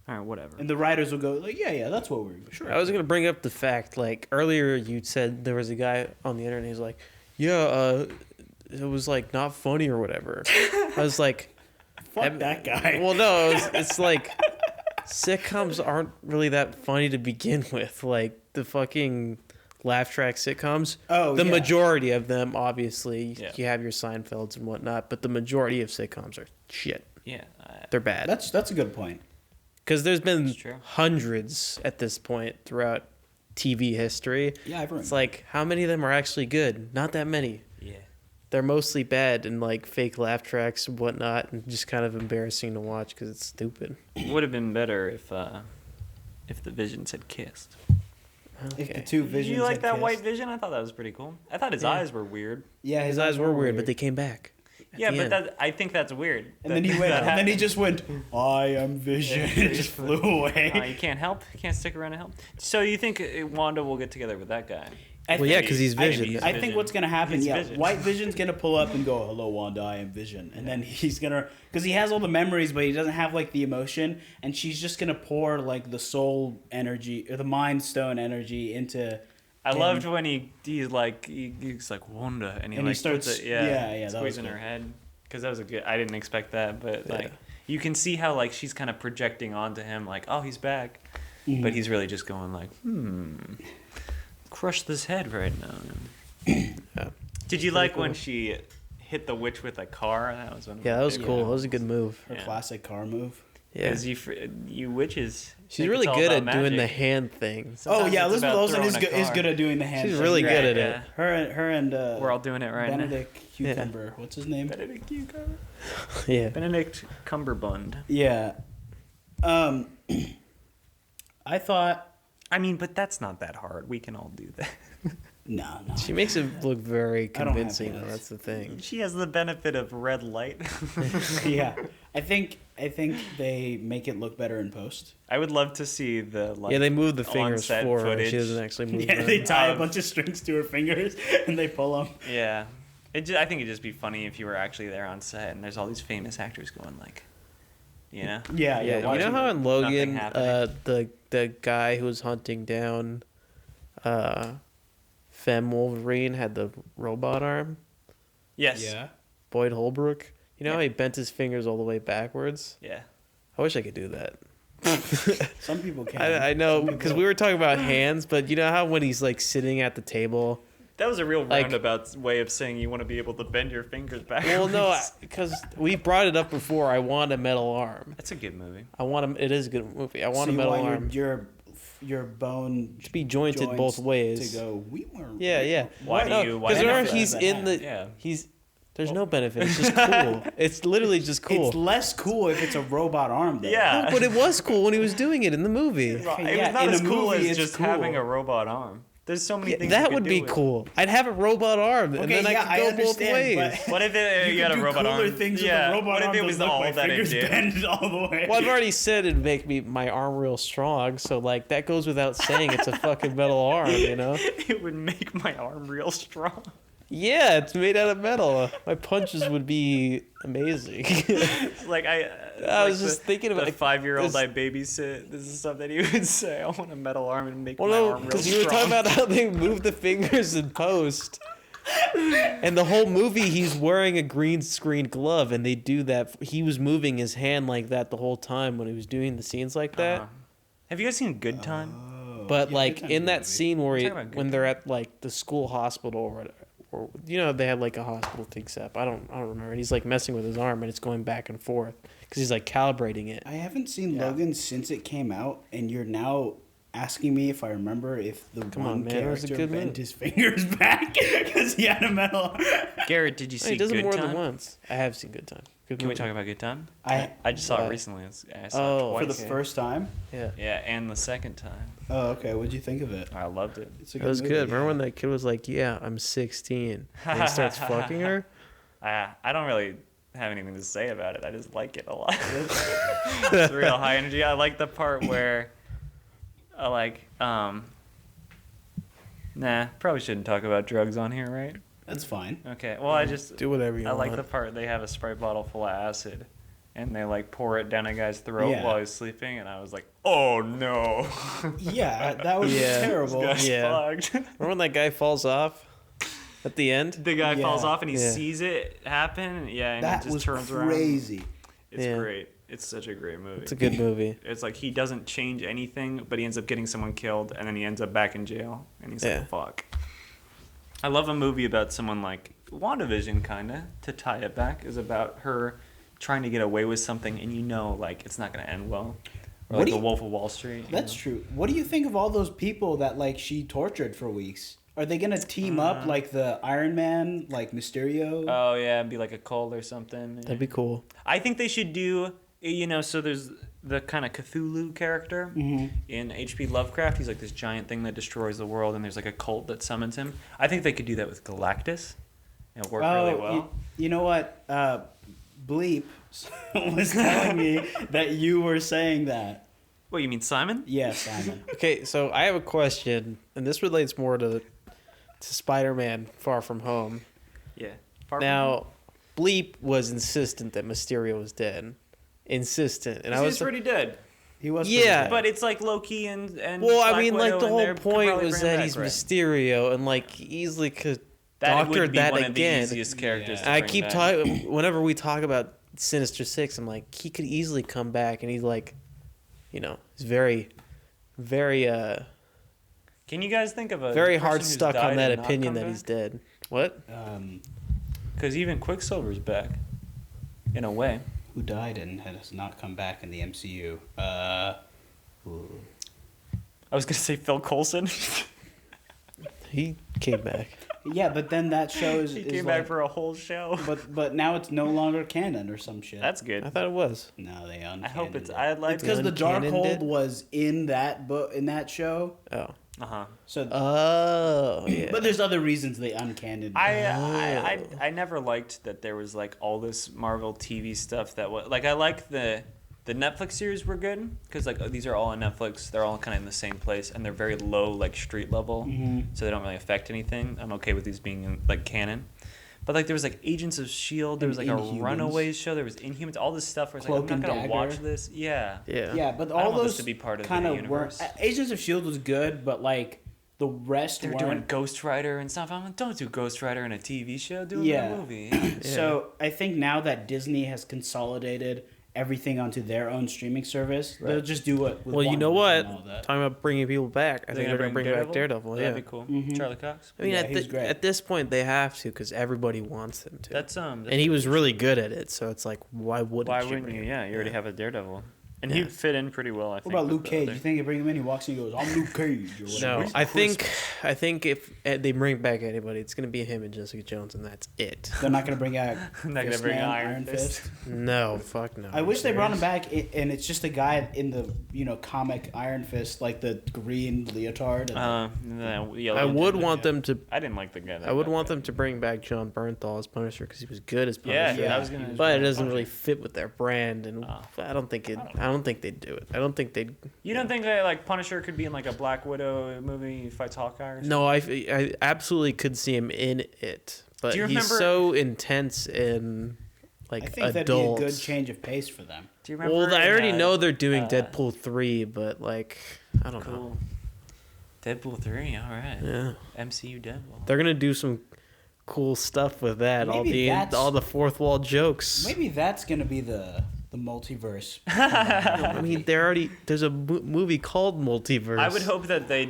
right, whatever. And the writers will go like, yeah, that's what we're sure. I was gonna bring up the fact, like earlier you said there was a guy on the internet. He's like, yeah, it was like not funny or whatever. I was like, fuck that guy. Well, no, it's like sitcoms aren't really that funny to begin with. Like the fucking laugh track sitcoms. The majority of them, obviously, you have your Seinfelds and whatnot, but the majority of sitcoms are shit. Yeah, they're bad. That's a good point. Because there's been hundreds at this point throughout TV history. Yeah, I've heard. It's like, how many of them are actually good? Not that many. Yeah. They're mostly bad and like fake laugh tracks and whatnot, and just kind of embarrassing to watch because it's stupid. Would have been better if the Visions had kissed. If the two Visions. Did you like that kissed. white Vision? I thought that was pretty cool. I thought his eyes were weird. Yeah, his eyes were weird, but they came back. Yeah, but I think that's weird. And then he went. And then he just went. I am Vision. It just flew away. You can't help. You can't stick around to help. So you think Wanda will get together with that guy? Because he's Vision. I think what's gonna happen. He's Yeah, Vision. White Vision's gonna pull up and go, "Hello, Wanda, I am Vision," and then he's gonna, because he has all the memories, but he doesn't have like the emotion, and she's just gonna pour like the soul energy or the Mind Stone energy into. I loved when he's like Wanda, and he starts puts it, squeezing her head, because that was a good. I didn't expect that, but like you can see how like she's kind of projecting onto him, like, oh, he's back, but he's really just going like, crush this head right now. Did you like when she hit the witch with a car? That was one of that was favorite cool. ones. That was a good move. Her classic car move. Yeah, Because you witches. she's really good at doing the hand thing. Sometimes it's Elizabeth about Olsen throwing is a is car. good at doing the hand. She's thing. really good at Yeah. it. Her and We're all doing it right Benedict Cucumber. What's his name? now. Benedict Cucumber. Yeah. Benedict Cumberbund. Yeah. I thought. I mean, but that's not that hard. We can all do that. No. She makes it look very I don't have convincing, though. hands. That's the thing. She has the benefit of red light. Yeah. I think they make it look better in post. I would love to see the Yeah, they move the fingers on-set for her. footage. She doesn't actually move Yeah, them. they tie a bunch of strings to her fingers and they pull them. Yeah. I think it'd just be funny if you were actually there on set and there's all these famous actors going like, you know? Yeah. Yeah, you know watching how in Logan, happening. the guy who was hunting down Femme Wolverine had the robot arm? Yes. Yeah. Boyd Holbrook? You know how he bent his fingers all the way backwards? Yeah. I wish I could do that. Some people can. I know, because we were talking about hands, but you know how when he's like sitting at the table? That was a real Like- roundabout way of saying you want to be able to bend your fingers back. Well, no, because we brought it up before. I want a metal arm. That's a good movie. It is a good movie. I want So a you metal want arm. your bone Should be jointed joints both ways. to go. We were. Yeah. Why do you- why Because do you remember, benefit? he's in the. Yeah. There's no benefit. It's just cool. It's literally just cool. It's less cool if it's a robot arm. Though. Yeah. But it was cool when he was doing it in the movie. It Yeah, was not in as a cool movie, as it's just cool. having a robot arm. There's so many things. That you would could be do with- cool. I'd have a robot arm, and then I could go both understand, ways. but What if you could had a do robot cooler arm? things Yeah. with a robot What if arm it than was look all my that it fingers did? bend all the way. Well, I've already said it'd make my arm real strong, so like that goes without saying. It's a fucking metal arm, you know. It would make my arm real strong. Yeah, it's made out of metal. My punches would be amazing. Like I was just thinking about the like, 5-year-old this- I babysit. This is stuff that he would say. I want a metal arm and make Well, my no, arm real because you were strong. talking about how they move the fingers in post. And the whole movie, he's wearing a green screen glove, and they do that. He was moving his hand like that the whole time when he was doing the scenes like that. Have you guys seen Good Time? But Yeah, like Good Time's in a that movie. scene where Talking about Good when they're at like the school hospital or whatever, or they had like a hospital thing set up. I don't remember. And he's like messing with his arm, and it's going back and forth because he's like calibrating it. I haven't seen Yeah. Logan since it came out, and you're now asking me if I remember if the Come one on, man, it was a character good bent movie. his fingers back because he had a metal. Garrett, did you see He does it Good more Time? than once. I have seen Good Time. Good Can we movie. talk about Good Time? I just saw it What? recently. I saw it Oh, twice. for the Okay. first time. Yeah, Yeah, and the second time. Oh, okay. What'd you think of it? I loved it. It's a it was movie. good. Remember when that kid was like, "Yeah, I'm 16," and he starts fucking her? I don't really have anything to say about it. I just like it a lot. It's real high energy. I like the part where, nah, probably shouldn't talk about drugs on here, right? That's fine. Okay. Well, I just Do whatever you I want. like the part they have a Sprite bottle full of acid, and they like pour it down a guy's throat Yeah. while he's sleeping, and I was like, oh no. Yeah, that was Yeah. terrible. This guy's Yeah. fucked. Remember when that guy falls off at the end? The guy falls Yeah. off and he Yeah. sees it happen. And yeah, and That he just was turns around. crazy. It's Yeah. great. It's such a great movie. It's a good movie. It's like he doesn't change anything, but he ends up getting someone killed, and then he ends up back in jail, and he's Yeah. like, "Fuck." I love a movie about someone like WandaVision, kinda to tie it back, is about her trying to get away with something, and like it's not gonna end well. Or What like do The you- Wolf of Wall Street. That's true. What do you think of all those people that like she tortured for weeks? Are they gonna team up like the Iron Man, like Mysterio? Oh yeah, and be like a cult or something. That'd be cool. I think they should do. So there's the kind of Cthulhu character in H.P. Lovecraft. He's like this giant thing that destroys the world, and there's like a cult that summons him. I think they could do that with Galactus. It'll work really well. You know what? Bleep was telling me that you were saying that. What, you mean Simon? Yes, Simon. Okay, so I have a question, and this relates more to Spider-Man: Far From Home. Yeah. Now, Bleep was insistent that Mysterio was dead. Insistent, and I was pretty dead. He was. Yeah. pretty bad. But it's like Loki and well. I Black mean, like Widow, the and whole they're- could point probably was bring him that back, he's right? Mysterio, and like he easily could That would doctor be that one again. of the easiest characters. Yeah. To I bring keep back. talking whenever we talk about Sinister Six. I'm like, he could easily come back, and he's like, he's very, very, Can you guys think of a very person hard who's stuck died on that and not opinion come that he's back? dead. What? Because even Quicksilver's back, in a way. Who died and has not come back in the MCU? Ooh. I was gonna say Phil Coulson. He came back. Yeah, but then that shows He is came like, back for a whole show. but now it's no longer canon or some shit. That's good. I thought it was. No, they I hope it's. uncannoned it. I'd like. It's because the Uncannoned Darkhold it? was in that in that show. Oh. So, Oh. Yeah. but there's other reasons they uncannoned. I never liked that there was like all this Marvel TV stuff that was like I like the Netflix series were good because like these are all on Netflix. They're all kind of in the same place and they're very low like street level, so they don't really affect anything. I'm okay with these being in, like canon. But like there was like Agents of S.H.I.E.L.D., there was like Inhumans. a Runaways show, there was Inhumans, all this stuff where it's Cloak like I'm not and gonna Dagger. watch this. Yeah. Yeah. Yeah, but I don't all want this those to be part of kind the of universe. were. Agents of Shield was good, but like the rest They're weren't. doing Ghost Rider and stuff. I'm like, don't do Ghost Rider in a TV show. Do it Yeah. in a movie. So I think now that Disney has consolidated everything onto their own streaming service, they'll just do it. With Well, you know WandaVision what? and all that. Talking about bringing people back, I think they're gonna bring back Daredevil. That'd Yeah. be cool. Mhm. Charlie Cox. I mean, Yeah, he's great. at this point, they have to because everybody wants them to. That's and he was really good at it, so it's like, why wouldn't Why you? wouldn't bring you? him? Yeah, you already have a Daredevil, and Yeah. he'd fit in pretty well. I think. What about with Luke the Cage? other- You think they bring him in? He walks in, he goes, "I'm Luke Cage." Or whatever. No, I think if they bring back anybody, it's gonna be him and Jessica Jones, and that's it. They're not gonna bring out. I'm not gonna bring Iron Fist. No, fuck no. I wish they brought him back, and it's just a guy in the comic Iron Fist, like the green leotard. And I would want them to. I didn't like the guy. That I would got want that. them to bring back John Bernthal as Punisher because he was good as Punisher. Yeah, Yeah. I was gonna. But it doesn't really fit with their brand, and Oh. I don't think don't think they'd do it. I don't think they'd. You don't think that like Punisher could be in like a Black Widow movie, he fights Hawkeye or something? No, I absolutely could see him in it, but he's so intense and like I think adult. that'd be a good change of pace for them. Do you remember? Well, I already know they're doing Deadpool 3, but like I don't know. Deadpool 3, all right. Yeah. MCU Deadpool. They're gonna do some cool stuff with that. Maybe all the fourth wall jokes. Maybe that's gonna be the multiverse. I mean, there's a movie called Multiverse. I would hope that they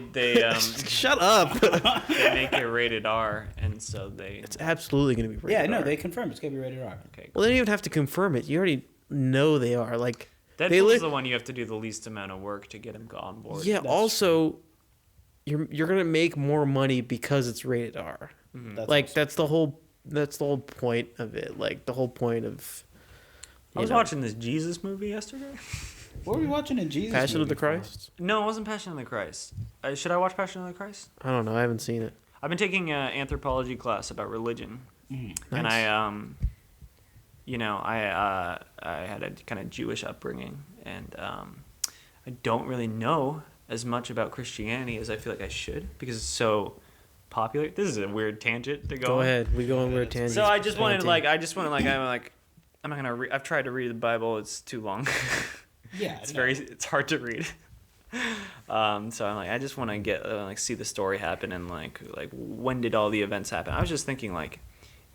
shut up. They make it rated R, and so it's absolutely gonna be rated R. Yeah, no, they confirmed it's gonna be rated R. Okay. Cool. Well, they don't even have to confirm it. You already know they are. Like Deadpool's the one you have to do the least amount of work to get him on board. Yeah. Also, you're gonna make more money because it's rated R. Mm-hmm. That's the whole point of it. Like the whole point of. I was watching this Jesus movie yesterday. What were we watching in Jesus? Passion of the Christ? No, it wasn't Passion of the Christ. Should I watch Passion of the Christ? I don't know. I haven't seen it. I've been taking an anthropology class about religion, Nice. and I had a kind of Jewish upbringing, and I don't really know as much about Christianity as I feel like I should because it's so popular. This is a weird tangent to go. Go on. ahead. We go on weird tangents. So I'm not gonna. I've tried to read the Bible. It's too long. Yeah, It's hard to read. So I'm like, I just want to get see the story happen and like when did all the events happen? I was just thinking like,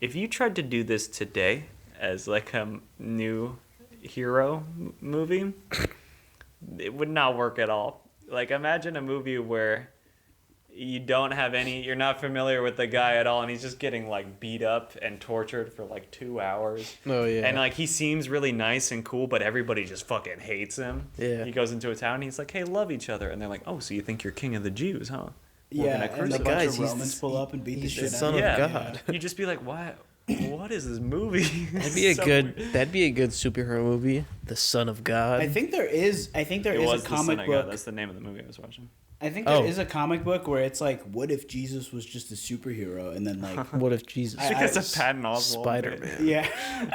if you tried to do this today as like a new hero movie, it would not work at all. Like imagine a movie where you're not familiar with the guy at all, and he's just getting like beat up and tortured for like 2 hours. Oh yeah. And like he seems really nice and cool, but everybody just fucking hates him. Yeah. He goes into a town and he's like, "Hey, love each other," and they're like, "Oh, so you think you're king of the Jews, huh?" Yeah, and a bunch of he's Romans pull up and beat the shit out son of of him. God. You just be like, what is this movie? That'd be that'd be a good superhero movie. The Son of God. I think there is a comic book. That's the name of the movie I was watching. I think there is a comic book where it's like, what if Jesus was just a superhero, and then like, what if Jesus? It's a Patton Oswalt Spider-Man. Yeah.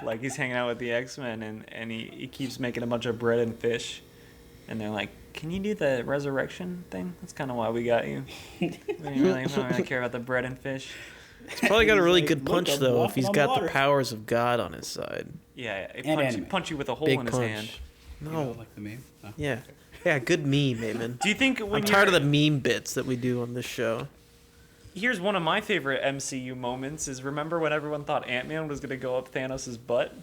Like he's hanging out with the X-Men and he keeps making a bunch of bread and fish, and they're like, "Can you do the resurrection thing? That's kind of why we got you. We don't really care about the bread and fish." He's probably got a really good "Look, punch I'm though if walking he's on got water." the powers of God on his side. Yeah, And punch you with a hole Big in his punch. hand. No. You know, like the meme. Oh. Yeah. Yeah, good meme, Ayman. Do you think I'm tired of the meme bits that we do on this show. Here's one of my favorite MCU moments is remember when everyone thought Ant-Man was going to go up Thanos' butt?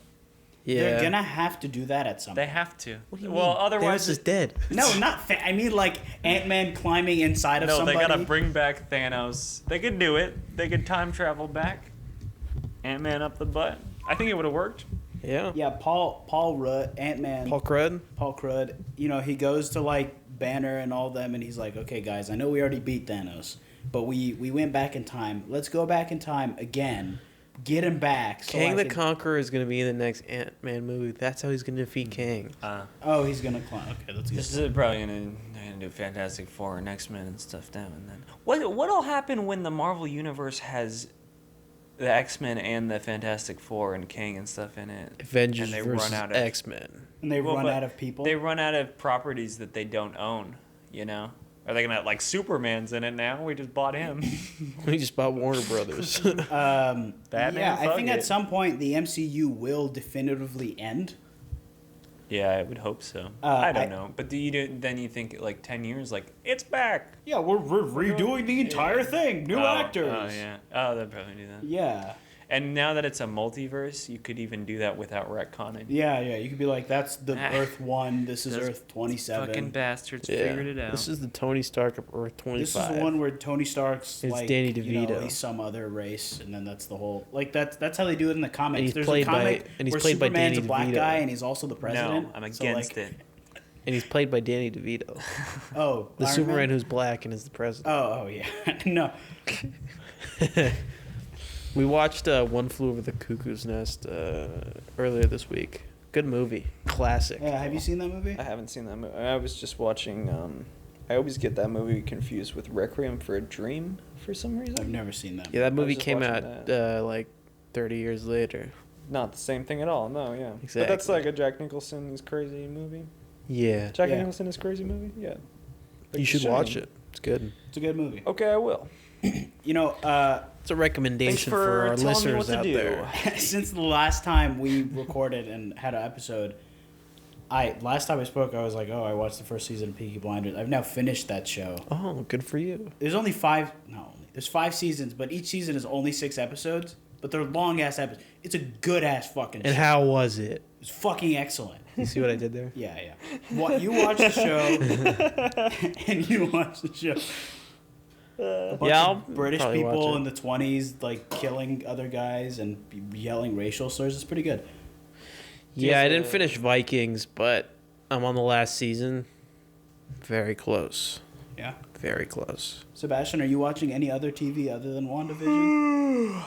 Yeah. They're gonna have to do that at some They point. have to. What do you well, mean? otherwise Thanos is dead. No, not I mean like Ant-Man climbing inside of somebody. they got to bring back Thanos. They could do it. They could time travel back. Ant-Man up the butt. I think it would have worked. Yeah. Yeah, Paul Rudd, Ant-Man. Paul Crud. Paul Crud. You know, he goes to like Banner and all them, and he's like, "Okay, guys, I know we already beat Thanos, but we went back in time. Let's go back in time again, get him back." So Kang the Conqueror is going to be in the next Ant-Man movie. That's how he's going to defeat Kang. Oh, he's gonna climb. Okay, that's good. This is probably gonna do Fantastic Four and X-Men and stuff now and then. What'll happen when the Marvel Universe has the X-Men and the Fantastic Four and Kang and stuff in it? Avengers and they versus run out of X-Men. And they run but out of people. They run out of properties that they don't own. You know, are they gonna like Superman's in it now? We just bought him. We just bought Warner Brothers. Batman, yeah, I fuck think it. at some point the MCU will definitively end. Yeah, I would hope so. I don't know, but then you think like 10 years, like it's back. Yeah, we're redoing the entire thing. New actors. Oh yeah. Oh, they'll probably do that. Yeah. And now that it's a multiverse, you could even do that without retconning. Yeah. You could be like, that's the Earth 1, this is Those Earth 27. Fucking bastards figured it out. This is the Tony Stark of Earth 25. This is the one where Tony Stark's It's like, Danny you know, DeVito. he's some other race, and then that's the whole like that's how they do it in the comics. And he's There's played a comic and he's where played by Superman's Danny a black DeVito. guy and he's also the president. No, I'm So, against like, it. And he's played by Danny DeVito. Oh, The Iron Superman Man? who's black and is the president. Oh yeah. No. We watched One Flew Over the Cuckoo's Nest earlier this week. Good movie. Classic. Yeah, have you seen that movie? I haven't seen that movie. I was just watching. I always get that movie confused with Requiem for a Dream for some reason. I've never seen that. Yeah, that movie just came watching out like 30 years later. Not the same thing at all. No, yeah. Exactly. But that's like a Jack Nicholson's crazy movie. Yeah. Jack Nicholson is crazy movie. Yeah. You should watch it. It's good. It's a good movie. Okay, I will. You know, It's a recommendation for our listeners out there. since the last time we recorded and had an episode, last time I spoke, I was like, oh, I watched the first season of Peaky Blinders. I've now finished that show. Oh, good for you. There's only there's 5 seasons, but each season is only 6 episodes. But they're long ass episodes. It's a good ass fucking show. And how was it? It's fucking excellent. You see what I did there? Yeah. You watch the show, and you watch the show. A bunch of British people in the 20s like killing other guys and yelling racial slurs. It's pretty good. Yeah, I didn't finish Vikings, but I'm on the last season. Very close. Yeah. Very close. Sebastian, are you watching any other TV other than WandaVision?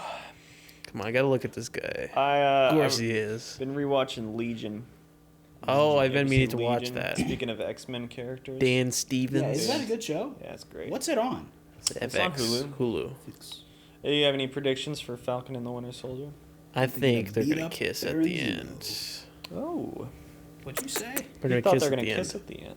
Come on, I gotta look at this guy. Of course he is. Been rewatching Legion. Oh, I've You ever been meaning seen to watch Legion? that. Speaking of X-Men characters. Dan Stevens. Yeah, is that a good show? Yeah, it's great. What's it on? It's on FX. Hulu. Do you have any predictions for Falcon and the Winter Soldier? I think they're beat gonna up kiss at Baron the Zemo. end. Oh. What'd you say? They're I gonna thought kiss they were at going the to kiss end. at the end.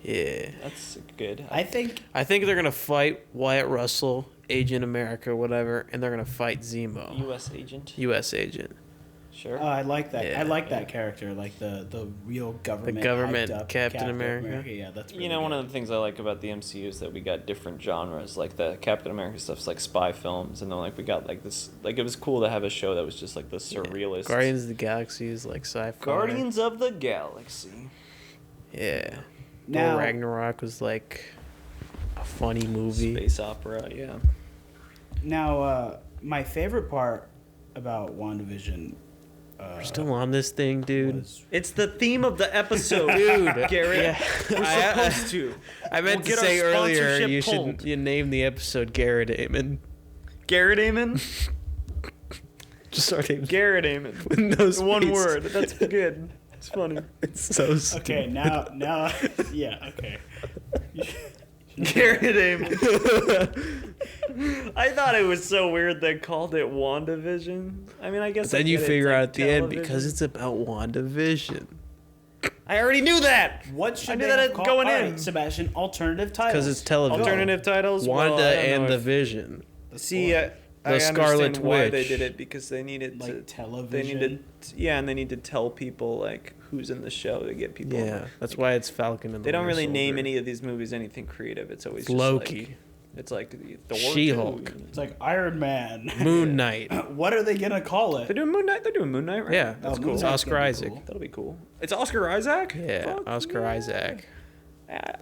Yeah. That's good. I think they're gonna fight Wyatt Russell, Agent America, whatever, and they're gonna fight Zemo, U.S. agent. U.S. Agent. Sure. I like that. Yeah, I like that character, like the real government. The government hyped up Captain America. Yeah, that's really You know, one good. of the things I like about the MCU is that we got different genres. Like the Captain America stuff's like spy films, and then like we got like this. Like it was cool to have a show that was just like the surrealist. Guardians of the Galaxy is like sci-fi. Guardians of the Galaxy. Yeah. Now- Thor Ragnarok was like a funny movie. Space opera. Yeah. Now, my favorite part about WandaVision. We're still on this thing, dude. Was, It's the theme of the episode, Dude, Garrett. yeah. We're supposed to. I meant We'll to get our say earlier sponsorship you pulled. should name the episode GarrettAyman. GarrettAyman. Just start naming GarrettAyman. with no space. One word. That's good. It's funny. It's so stupid. okay, now, yeah, okay. GarrettAyman. I thought it was so weird they called it WandaVision. I mean, I guess. Then I you get figure it's out like at the end television. because it's about WandaVision. I already knew that. What should I knew they that have it called? going All in. right, Sebastian, alternative titles. Because it's television. Alternative titles. Wanda well, I don't and know the if- Vision. See, I Scarlet understand why they Witch. did it because they needed Like to. television. They needed, and they need to tell people like who's in the show to get people. Yeah, that's why it's Falcon and the They don't Winter really name Soldier. any of these movies anything creative. It's always It's just Loki. Like, it's like Thor, She-Hulk. 2. It's like Iron Man. Moon Knight. What are they gonna call it? They're doing Moon Knight. They're doing Moon Knight, right? Yeah, Oh, that's Moon cool. It's Knight's Oscar gonna be Isaac. cool. That'll be cool. It's Oscar Isaac. Yeah, Fuck Oscar yeah. Isaac.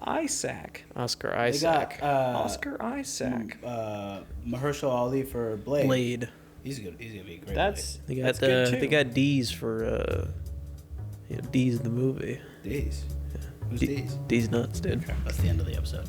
Isaac. Oscar They Isaac. got Oscar Isaac. Mahershala Ali for Blade. Blade. He's gonna be a great. That's They got that's good too. they got D's for D's in the movie. Blade. D's. Who's D- D's? D's nuts, dude. That's the end of the episode.